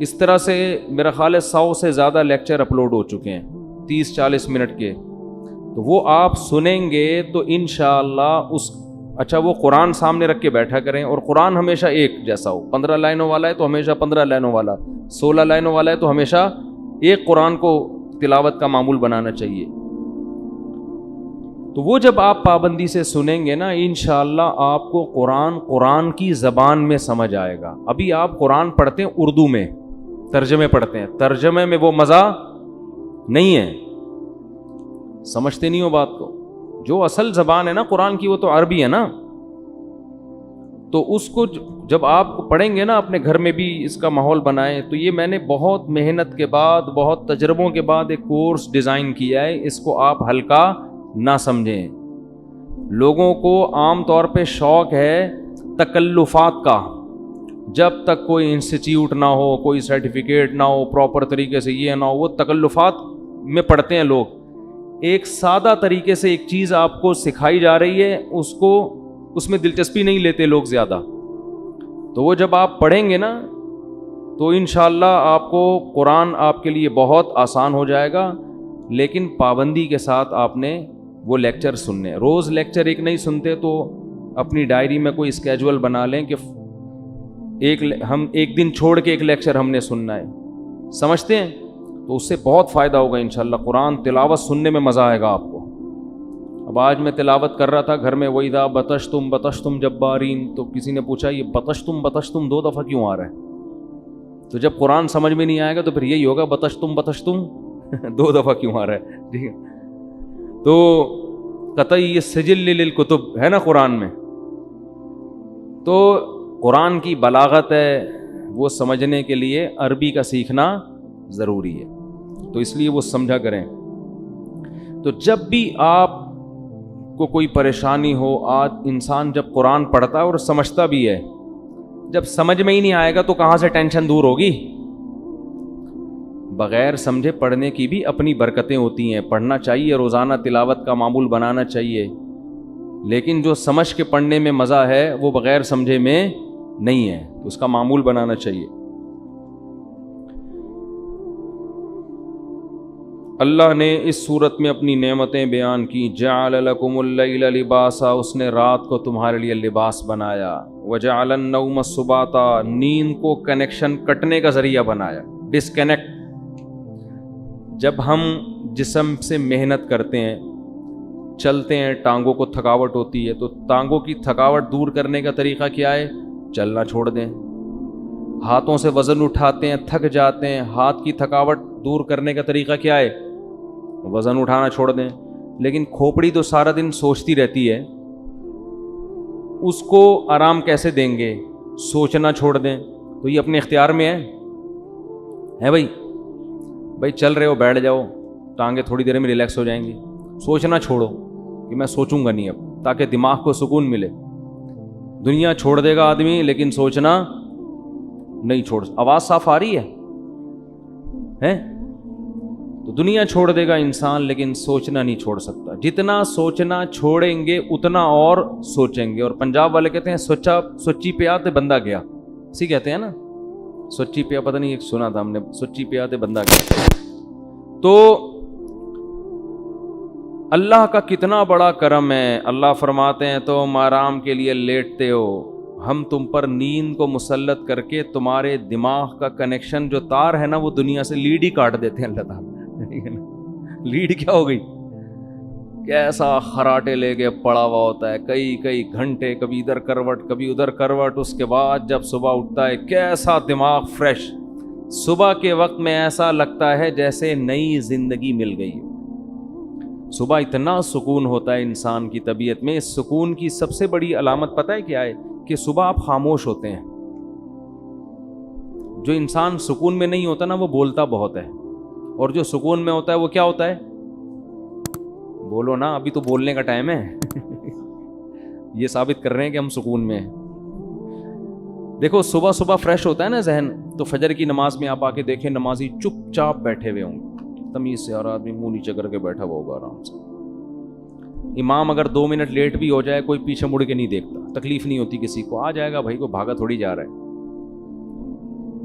اس طرح سے میرا خیال ہے 100 سے زیادہ لیکچر اپلوڈ ہو چکے ہیں 30-40 منٹ کے، تو وہ آپ سنیں گے تو انشاءاللہ اچھا وہ قرآن سامنے رکھ کے بیٹھا کریں، اور قرآن ہمیشہ ایک جیسا ہو، 15 لائنوں والا ہے تو ہمیشہ 15 لائنوں والا، 16 لائنوں والا ہے تو ہمیشہ ایک قرآن کو تلاوت کا معمول بنانا چاہیے۔ تو وہ جب آپ پابندی سے سنیں گے نا انشاءاللہ آپ کو قرآن کی زبان میں سمجھ آئے گا۔ ابھی آپ قرآن پڑھتے ہیں اردو میں، ترجمے پڑھتے ہیں، ترجمے میں وہ مزہ نہیں ہے، سمجھتے نہیں ہو بات کو۔ جو اصل زبان ہے نا قرآن کی وہ تو عربی ہے نا، تو اس کو جب آپ پڑھیں گے نا اپنے گھر میں بھی اس کا ماحول بنائیں۔ تو یہ میں نے بہت محنت کے بعد، بہت تجربوں کے بعد ایک کورس ڈیزائن کیا ہے، اس کو آپ ہلکا نہ سمجھیں۔ لوگوں کو عام طور پہ شوق ہے تکلفات کا، جب تک کوئی انسٹیٹیوٹ نہ ہو، کوئی سرٹیفکیٹ نہ ہو، پراپر طریقے سے یہ نہ ہو، وہ تکلفات میں پڑھتے ہیں لوگ۔ ایک سادہ طریقے سے ایک چیز آپ کو سکھائی جا رہی ہے، اس میں دلچسپی نہیں لیتے لوگ زیادہ۔ تو وہ جب آپ پڑھیں گے نا تو انشاءاللہ آپ کو قرآن آپ کے لیے بہت آسان ہو جائے گا، لیکن پابندی کے ساتھ آپ نے وہ لیکچر سننے۔ روز لیکچر ایک نہیں سنتے تو اپنی ڈائری میں کوئی اسکیجول بنا لیں کہ ہم ایک دن چھوڑ کے ایک لیکچر ہم نے سننا ہے، سمجھتے ہیں؟ تو اس سے بہت فائدہ ہوگا انشاءاللہ۔ قرآن تلاوت سننے میں مزہ آئے گا آپ کو۔ اب آج میں تلاوت کر رہا تھا گھر میں، وَإِذَا بَطَشْتُمْ جَبَّارِينَ، تو کسی نے پوچھا یہ بطشتم 2 دفعہ کیوں آ رہا ہے؟ تو جب قرآن سمجھ میں نہیں آئے گا تو پھر یہی ہوگا بطشتم 2 دفعہ کیوں آ رہا ہے، ٹھیک ہے؟ تو قطعی یہ سجل للکتب ہے نا قرآن میں، تو قرآن کی بلاغت ہے وہ سمجھنے کے لیے عربی کا سیکھنا ضروری ہے، تو اس لیے وہ سمجھا کریں۔ تو جب بھی آپ کو کوئی پریشانی ہو، آج انسان جب قرآن پڑھتا ہے اور سمجھتا بھی ہے، جب سمجھ میں ہی نہیں آئے گا تو کہاں سے ٹینشن دور ہوگی؟ بغیر سمجھے پڑھنے کی بھی اپنی برکتیں ہوتی ہیں، پڑھنا چاہیے، روزانہ تلاوت کا معمول بنانا چاہیے، لیکن جو سمجھ کے پڑھنے میں مزہ ہے وہ بغیر سمجھے میں نہیں ہے، تو اس کا معمول بنانا چاہیے۔ اللہ نے اس صورت میں اپنی نعمتیں بیان کی۔ جعل لکم اللیل لباسا، اس نے رات کو تمہارے لیے لباس بنایا۔ وجعل النوم سباتا، نیند کو کنیکشن کٹنے کا ذریعہ بنایا، ڈسکنیکٹ۔ جب ہم جسم سے محنت کرتے ہیں، چلتے ہیں، ٹانگوں کو تھکاوٹ ہوتی ہے، تو ٹانگوں کی تھکاوٹ دور کرنے کا طریقہ کیا ہے؟ چلنا چھوڑ دیں۔ ہاتھوں سے وزن اٹھاتے ہیں، تھک جاتے ہیں، ہاتھ کی تھکاوٹ دور کرنے کا طریقہ کیا ہے؟ وزن اٹھانا چھوڑ دیں۔ لیکن کھوپڑی تو سارا دن سوچتی رہتی ہے، اس کو آرام کیسے دیں گے؟ سوچنا چھوڑ دیں۔ تو یہ اپنے اختیار میں ہے بھائی چل رہے ہو بیٹھ جاؤ، ٹانگیں تھوڑی دیر میں ریلیکس ہو جائیں گی۔ سوچنا چھوڑو کہ میں سوچوں گا نہیں اب، تاکہ دماغ کو سکون ملے۔ دنیا چھوڑ دے گا آدمی لیکن سوچنا نہیں چھوڑ۔ آواز صاف آ رہی ہے؟ تو دنیا چھوڑ دے گا انسان لیکن سوچنا نہیں چھوڑ سکتا۔ جتنا سوچنا چھوڑیں گے اتنا اور سوچیں گے۔ اور پنجاب والے کہتے ہیں سوچی پیا تے بندہ گیا، اسی کہتے ہیں نا، سوچی پیا، پتہ نہیں ایک سنا تھا ہم نے، سوچی پیا تے بندہ گیا۔ تو اللہ کا کتنا بڑا کرم ہے، اللہ فرماتے ہیں تم آرام کے لیے لیٹتے ہو، ہم تم پر نیند کو مسلط کر کے تمہارے دماغ کا کنیکشن جو تار ہے نا وہ دنیا سے لیڈ ہی کاٹ دیتے ہیں اللہ تعالیٰ۔ لیڈ کیا ہو گئی؟ کیسا خراٹے لے کے پڑا ہوا ہوتا ہے کئی گھنٹے، کبھی ادھر کروٹ کبھی ادھر کروٹ، اس کے بعد جب صبح اٹھتا ہے کیسا دماغ فریش، صبح کے وقت میں ایسا لگتا ہے جیسے نئی زندگی مل گئی ہو۔ صبح اتنا سکون ہوتا ہے انسان کی طبیعت میں۔ اس سکون کی سب سے بڑی علامت پتہ ہے کیا ہے؟ کہ صبح آپ خاموش ہوتے ہیں۔ جو انسان سکون میں نہیں ہوتا نا وہ بولتا بہت ہے، اور جو سکون میں ہوتا ہے وہ کیا ہوتا ہے؟ بولو نا، ابھی تو بولنے کا ٹائم ہے۔ یہ ثابت کر رہے ہیں کہ ہم سکون میں ہیں۔ دیکھو صبح صبح فریش ہوتا ہے نا ذہن، تو فجر کی نماز میں آپ آ کے دیکھیں نمازی چپ چاپ بیٹھے ہوئے ہوں گے، تمیز سے، اور آدمی منہ نیچے کر کے بیٹھا ہوا ہوگا آرام سے۔ امام اگر 2 منٹ لیٹ بھی ہو جائے کوئی پیچھے مڑ کے نہیں دیکھتا، تکلیف نہیں ہوتی کسی کو، آ جائے گا بھائی، کو بھاگا تھوڑی جا رہا ہے۔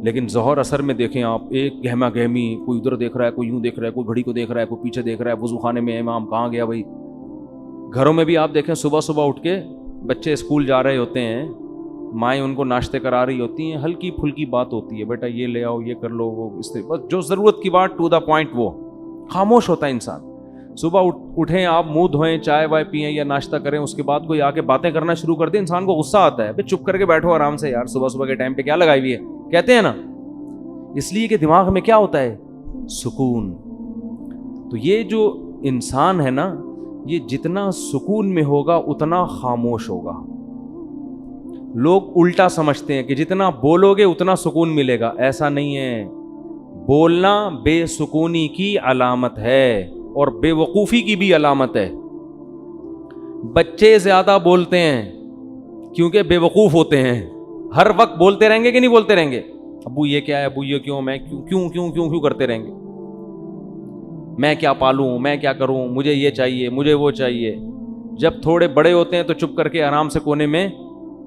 لیکن ظہر اثر میں دیکھیں آپ ایک گہما گہمی، کوئی ادھر دیکھ رہا ہے، کوئی یوں دیکھ رہا ہے، کوئی گھڑی کو دیکھ رہا ہے، کوئی پیچھے دیکھ رہا ہے، وضو خانے میں امام کہاں گیا بھائی. گھروں میں بھی آپ دیکھیں صبح صبح اٹھ کے بچے اسکول جا رہے ہوتے ہیں، مائیں ان کو ناشتے کرا رہی ہوتی ہیں، ہلکی پھلکی بات ہوتی ہے، بیٹا یہ لے آؤ، یہ کر لو، وہ اس طرح، بس جو ضرورت کی بات، ٹو دا پوائنٹ. وہ خاموش ہوتا ہے انسان. صبح اٹھیں آپ، منہ دھوئیں، چائے وائے پئیں یا ناشتہ کریں، اس کے بعد کوئی آ کے باتیں کرنا شروع کر دے، انسان کو غصہ آتا ہے. بھائی چپ کر کے بیٹھو آرام سے یار، صبح صبح کے ٹائم پہ کیا لگائی ہوئی ہے، کہتے ہیں نا. اس لیے کہ دماغ میں کیا ہوتا ہے، سکون. تو یہ جو انسان ہے نا، یہ جتنا سکون میں ہوگا اتنا خاموش ہوگا. لوگ الٹا سمجھتے ہیں کہ جتنا بولو گے اتنا سکون ملے گا. ایسا نہیں ہے. بولنا بے سکونی کی علامت ہے اور بے وقوفی کی بھی علامت ہے. بچے زیادہ بولتے ہیں کیونکہ بے وقوف ہوتے ہیں. ہر وقت بولتے رہیں گے کہ نہیں بولتے رہیں گے، ابو یہ کیا ہے، ابو یہ کیوں، میں کیوں کرتے رہیں گے. میں کیا پالوں، میں کیا کروں، مجھے یہ چاہیے، مجھے وہ چاہیے. جب تھوڑے بڑے ہوتے ہیں تو چپ کر کے آرام سے کونے میں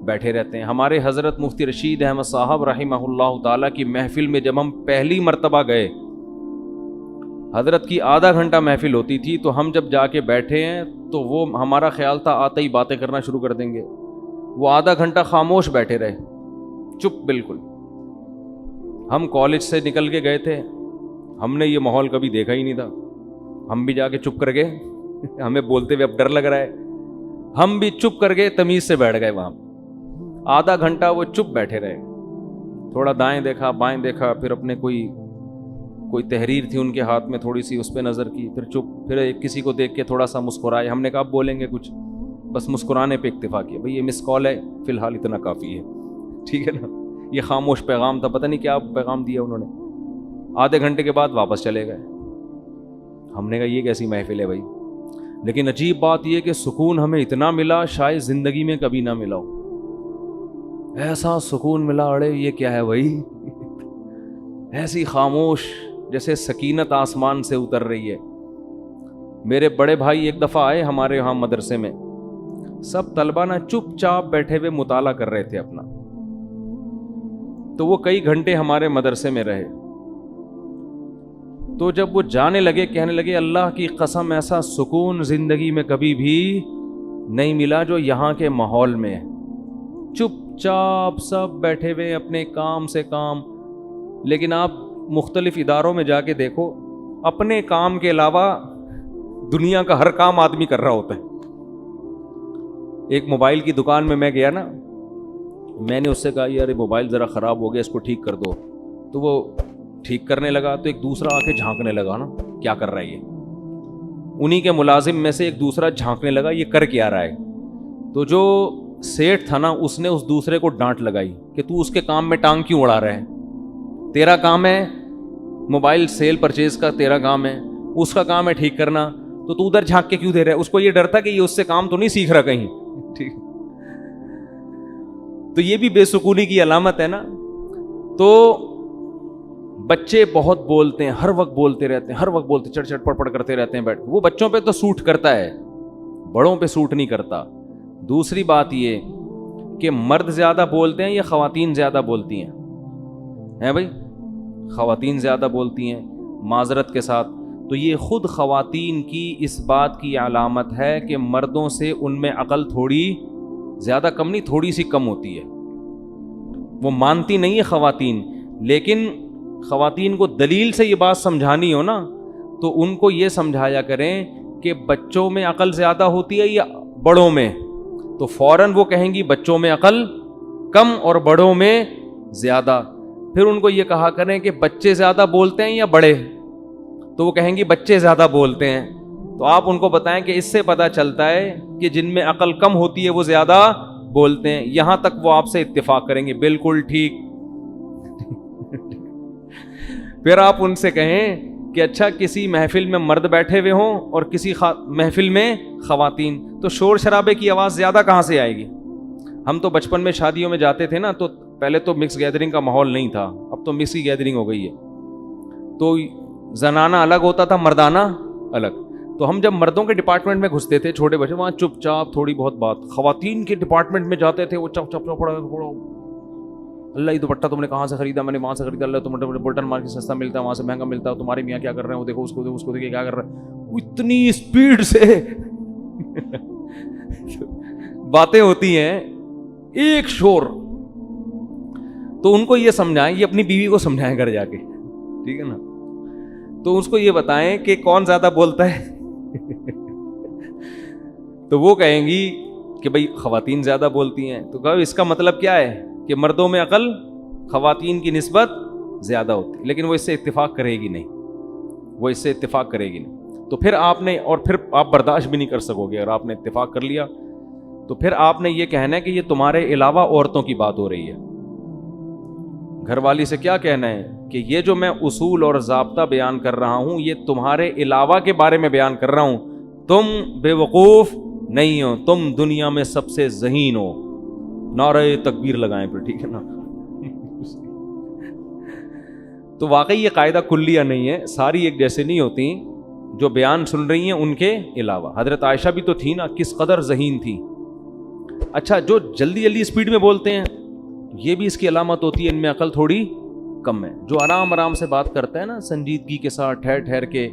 بیٹھے رہتے ہیں. ہمارے حضرت مفتی رشید احمد صاحب رحمہ اللہ تعالیٰ کی محفل میں جب ہم پہلی مرتبہ گئے، حضرت کی آدھا گھنٹہ محفل ہوتی تھی، تو ہم جب جا کے بیٹھے ہیں تو وہ ہمارا خیال تھا آتے ہی باتیں کرنا شروع کر دیں گے. وہ آدھا گھنٹہ خاموش بیٹھے رہے، چپ بالکل. ہم کالج سے نکل کے گئے تھے، ہم نے یہ ماحول کبھی دیکھا ہی نہیں تھا. ہم بھی جا کے چپ کر کے ہمیں بولتے ہوئے اب ڈر لگ رہا ہے، ہم بھی چپ کر کے تمیز سے بیٹھ گئے وہاں. آدھا گھنٹہ وہ چپ بیٹھے رہے. تھوڑا دائیں دیکھا، بائیں دیکھا، پھر اپنے کوئی تحریر تھی ان کے ہاتھ میں، تھوڑی سی اس پہ نظر کی، پھر چپ. پھر کسی کو دیکھ کے تھوڑا سا مسکرائے. ہم نے کہا اب بولیں گے کچھ، بس مسکرانے پہ اکتفا کیا. بھئی یہ مس کال ہے، فی الحال اتنا کافی ہے، ٹھیک ہے نا. یہ خاموش پیغام تھا، پتہ نہیں کیا پیغام دیا انہوں نے. آدھے گھنٹے کے بعد واپس چلے گئے. ہم نے کہا یہ کیسی محفل ہے بھائی. لیکن عجیب بات یہ کہ سکون ہمیں اتنا ملا شاید زندگی میں کبھی نہ ملا ہو. ایسا سکون ملا، اڑے یہ کیا ہے بھائی. ایسی خاموش جیسے سکینت آسمان سے اتر رہی ہے. میرے بڑے بھائی ایک دفعہ آئے ہمارے یہاں مدرسے میں، سب طلبہ نا چپ چاپ بیٹھے ہوئے مطالعہ کر رہے تھے اپنا. تو وہ کئی گھنٹے ہمارے مدرسے میں رہے. تو جب وہ جانے لگے، کہنے لگے اللہ کی قسم ایسا سکون زندگی میں کبھی بھی نہیں ملا جو یہاں کے ماحول میں. چپ چاپ سب بیٹھے ہوئے اپنے کام سے کام. لیکن آپ مختلف اداروں میں جا کے دیکھو، اپنے کام کے علاوہ دنیا کا ہر کام آدمی کر رہا ہوتا ہے. ایک موبائل کی دکان میں میں گیا نا، میں نے اس سے کہا یار موبائل ذرا خراب ہو گیا، اس کو ٹھیک کر دو. تو وہ ٹھیک کرنے لگا تو ایک دوسرا آ کے جھانکنے لگا نا کیا کر رہا ہے یہ. انہی کے ملازم میں سے ایک دوسرا جھانکنے لگا یہ کر کیا رہا ہے. تو جو سیٹ تھا نا اس نے اس دوسرے کو ڈانٹ لگائی کہ تو اس کے کام میں ٹانگ کیوں اڑا رہا ہے. تیرا کام ہے موبائل سیل پرچیز کا، تیرا کام ہے، اس کا کام ہے ٹھیک کرنا، تو ادھر جھانک کے کیوں دے رہا ہے. اس کو یہ ڈر تھا کہ یہ اس سے کام تو نہیں سیکھ رہا کہیں. ٹھیک، تو یہ بھی بے سکونی کی علامت ہے نا. تو بچے بہت بولتے ہیں، ہر وقت بولتے رہتے ہیں، ہر وقت بولتے، چڑ چڑ پڑ پڑ کرتے رہتے ہیں بیٹھ. وہ بچوں پہ تو سوٹ کرتا ہے، بڑوں پہ سوٹ نہیں کرتا. دوسری بات یہ کہ مرد زیادہ بولتے ہیں یا خواتین زیادہ بولتی ہیں بھائی؟ خواتین زیادہ بولتی ہیں معذرت کے ساتھ. تو یہ خود خواتین کی اس بات کی علامت ہے کہ مردوں سے ان میں عقل تھوڑی زیادہ کم نہیں، تھوڑی سی کم ہوتی ہے. وہ مانتی نہیں ہے خواتین، لیکن خواتین کو دلیل سے یہ بات سمجھانی ہو نا تو ان کو یہ سمجھایا کریں کہ بچوں میں عقل زیادہ ہوتی ہے یا بڑوں میں. تو فوراً وہ کہیں گی بچوں میں عقل کم اور بڑوں میں زیادہ. پھر ان کو یہ کہا کریں کہ بچے زیادہ بولتے ہیں یا بڑے، تو وہ کہیں گی بچے زیادہ بولتے ہیں. تو آپ ان کو بتائیں کہ اس سے پتہ چلتا ہے کہ جن میں عقل کم ہوتی ہے وہ زیادہ بولتے ہیں. یہاں تک وہ آپ سے اتفاق کریں گے بالکل ٹھیک. پھر آپ ان سے کہیں کہ اچھا کسی محفل میں مرد بیٹھے ہوئے ہوں اور کسی محفل میں خواتین، تو شور شرابے کی آواز زیادہ کہاں سے آئے گی. ہم تو بچپن میں شادیوں میں جاتے تھے نا، تو پہلے تو مکس گیدرنگ کا ماحول نہیں تھا، اب تو مکس کی گیدرنگ ہو گئی ہے. تو زنانہ الگ ہوتا تھا، مردانہ الگ. تو ہم جب مردوں کے ڈپارٹمنٹ میں گھستے تھے چھوٹے بچے، وہاں چپ چاپ تھوڑی بہت بات. خواتین کے ڈپارٹمنٹ میں جاتے تھے وہ چپ چپ چپ. اللہ یہ دوپٹہ تم نے کہاں سے خریدا؟ میں نے وہاں سے خریدا. اللہ تمہیں بلٹن مار کے سستا ملتا ہے, وہاں سے مہنگا ملتا ہے. تمہارے میاں کیا کر رہے ہیں, وہ دیکھو اس کو دیکھے کیا کر رہے ہیں. اتنی اسپیڈ سے باتیں ہوتی ہیں, ایک شور. تو ان کو یہ سمجھائیں, یہ اپنی بیوی کو سمجھائیں گھر جا کے, ٹھیک ہے نا. تو اس کو یہ بتائیں کہ کون زیادہ بولتا ہے. تو وہ کہیں گی کہ بھائی خواتین زیادہ بولتی ہیں. تو کہو اس کا مطلب کیا ہے کہ مردوں میں عقل خواتین کی نسبت زیادہ ہوتی ہے. لیکن وہ اس سے اتفاق کرے گی نہیں, وہ اس سے اتفاق کرے گی نہیں. تو پھر آپ نے, اور پھر آپ برداشت بھی نہیں کر سکو گے. اگر آپ نے اتفاق کر لیا تو پھر آپ نے یہ کہنا ہے کہ یہ تمہارے علاوہ عورتوں کی بات ہو رہی ہے. گھر والی سے کیا کہنا ہے کہ یہ جو میں اصول اور ضابطہ بیان کر رہا ہوں یہ تمہارے علاوہ کے بارے میں بیان کر رہا ہوں. تم بے وقوف نہیں ہو, تم دنیا میں سب سے ذہین ہو. نعرہ تکبیر لگائیں پھر, ٹھیک ہے نا. تو واقعی یہ قاعدہ کلیہ نہیں ہے, ساری ایک جیسے نہیں ہوتی. جو بیان سن رہی ہیں ان کے علاوہ حضرت عائشہ بھی تو تھی نا, کس قدر ذہین تھی. اچھا, جو جلدی جلدی اسپیڈ میں بولتے ہیں یہ بھی اس کی علامت ہوتی ہے, ان میں عقل تھوڑی کم ہے. جو آرام آرام سے بات کرتا ہے نا, سنجیدگی کے ساتھ ٹھہر ٹھہر کے,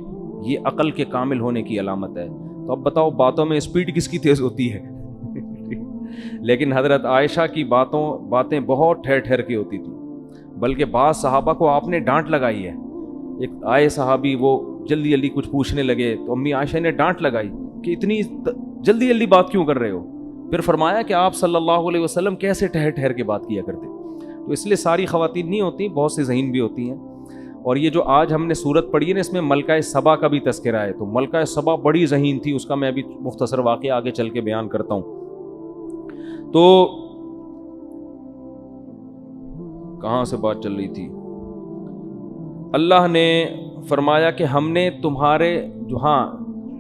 یہ عقل کے کامل ہونے کی علامت ہے. تو اب بتاؤ باتوں میں اسپیڈ کس کی تیز ہوتی ہے؟ لیکن حضرت عائشہ کی باتیں بہت ٹھہر ٹھہر کی ہوتی تھیں. بلکہ بعض صحابہ کو آپ نے ڈانٹ لگائی ہے. ایک آئے صحابی وہ جلدی جلدی کچھ پوچھنے لگے تو امی عائشہ نے ڈانٹ لگائی کہ اتنی جلدی جلدی بات کیوں کر رہے ہو. پھر فرمایا کہ آپ صلی اللہ علیہ وسلم کیسے ٹھہر ٹھہر کے بات کیا کرتے. تو اس لیے ساری خواتین نہیں ہوتی, بہت سی ذہین بھی ہوتی ہیں. اور یہ جو آج ہم نے سورت پڑھی ہے نا, اس میں ملکہ سبا کا بھی تذکرہ ہے. تو ملکہ سبا بڑی ذہین تھی, اس کا میں ابھی مختصر واقعہ آگے چل کے بیان کرتا ہوں. تو کہاں سے بات چل رہی تھی؟ اللہ نے فرمایا کہ ہم نے تمہارے جو, ہاں,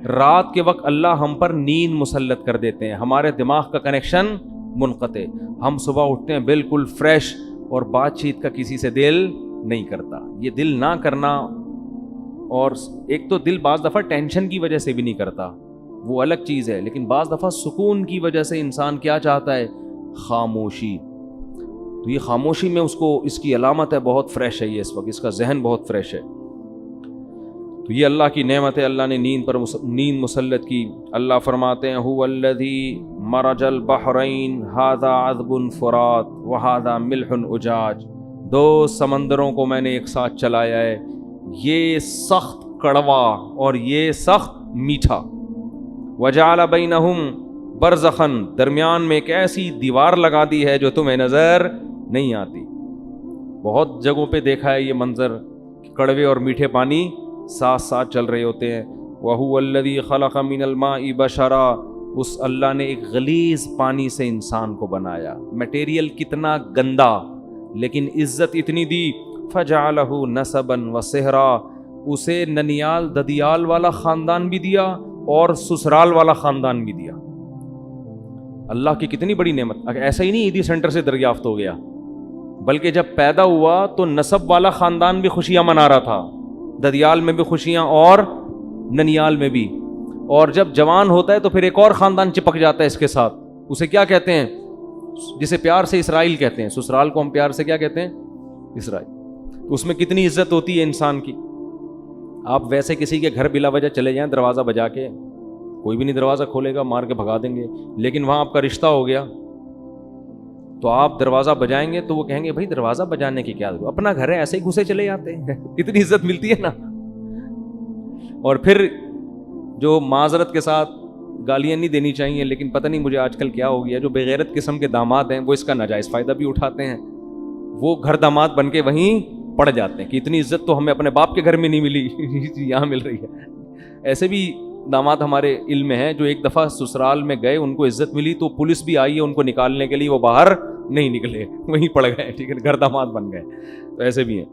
رات کے وقت اللہ ہم پر نیند مسلط کر دیتے ہیں, ہمارے دماغ کا کنیکشن منقطع. ہم صبح اٹھتے ہیں بالکل فریش, اور بات چیت کا کسی سے دل نہیں کرتا. یہ دل نہ کرنا, اور ایک تو دل بعض دفعہ ٹینشن کی وجہ سے بھی نہیں کرتا, وہ الگ چیز ہے. لیکن بعض دفعہ سکون کی وجہ سے انسان کیا چاہتا ہے؟ خاموشی. تو یہ خاموشی میں اس کی علامت ہے بہت فریش ہے یہ اس وقت, اس کا ذہن بہت فریش ہے. تو یہ اللہ کی نعمت ہے, اللہ نے نیند مسلط کی. اللہ فرماتے ہیں هو الذی مرج البحرین ھذا عذب فرات وھذا ملح اجاج. دو سمندروں کو میں نے ایک ساتھ چلایا ہے, یہ سخت کڑوا اور یہ سخت میٹھا. وجعل بینہم برزخا, درمیان میں ایک ایسی دیوار لگا دی ہے جو تمہیں نظر نہیں آتی. بہت جگہوں پہ دیکھا ہے یہ منظر, کڑوے اور میٹھے پانی ساتھ ساتھ چل رہے ہوتے ہیں. وَهُوَ الَّذِي خَلَقَ مِنَ الْمَاءِ بَشَرًا, اس اللہ نے ایک غلیظ پانی سے انسان کو بنایا. میٹیریل کتنا گندا لیکن عزت اتنی دی. فَجَعَلَهُ نَسَبًا وَسِحْرًا, اسے ننیال ددیال والا خاندان بھی دیا اور سسرال والا خاندان بھی دیا. اللہ کی کتنی بڑی نعمت. ایسا ہی نہیں عیدی سینٹر سے دریافت ہو گیا, بلکہ جب پیدا ہوا تو نسب والا خاندان بھی خوشیاں منا رہا تھا, ددیال میں بھی خوشیاں اور ننیال میں بھی. اور جب جوان ہوتا ہے تو پھر ایک اور خاندان چپک جاتا ہے اس کے ساتھ, اسے کیا کہتے ہیں؟ جسے پیار سے اسرائیل کہتے ہیں. سسرال کو ہم پیار سے کیا کہتے ہیں؟ اسرائیل. تو اس میں کتنی عزت ہوتی ہے انسان کی. آپ ویسے کسی کے گھر بلا وجہ چلے جائیں دروازہ بجا کے, کوئی بھی نہیں دروازہ کھولے گا, مار کے بھگا دیں گے. لیکن وہاں آپ کا رشتہ ہو گیا تو آپ دروازہ بجائیں گے تو وہ کہیں گے بھائی دروازہ بجانے کی کیا ضرورت, اپنا گھر ہے ایسے ہی گھسے چلے جاتے ہیں. اتنی عزت ملتی ہے نا. اور پھر جو معذرت کے ساتھ گالیاں نہیں دینی چاہیے, لیکن پتہ نہیں مجھے آج کل کیا ہو گیا, جو بے غیرت قسم کے داماد ہیں وہ اس کا ناجائز فائدہ بھی اٹھاتے ہیں. وہ گھر داماد بن کے وہیں پڑ جاتے ہیں کہ اتنی عزت تو ہمیں اپنے باپ کے گھر میں نہیں ملی, یہاں مل رہی ہے. ایسے بھی داماد ہمارے علم میں ہیں جو ایک دفعہ سسرال میں گئے, ان کو عزت ملی تو پولیس بھی آئی ہے ان کو نکالنے کے لیے, وہ باہر نہیں نکلے, وہیں پڑ گئے, ٹھیک ہے, گھر داماد بن گئے. تو ایسے بھی ہیں.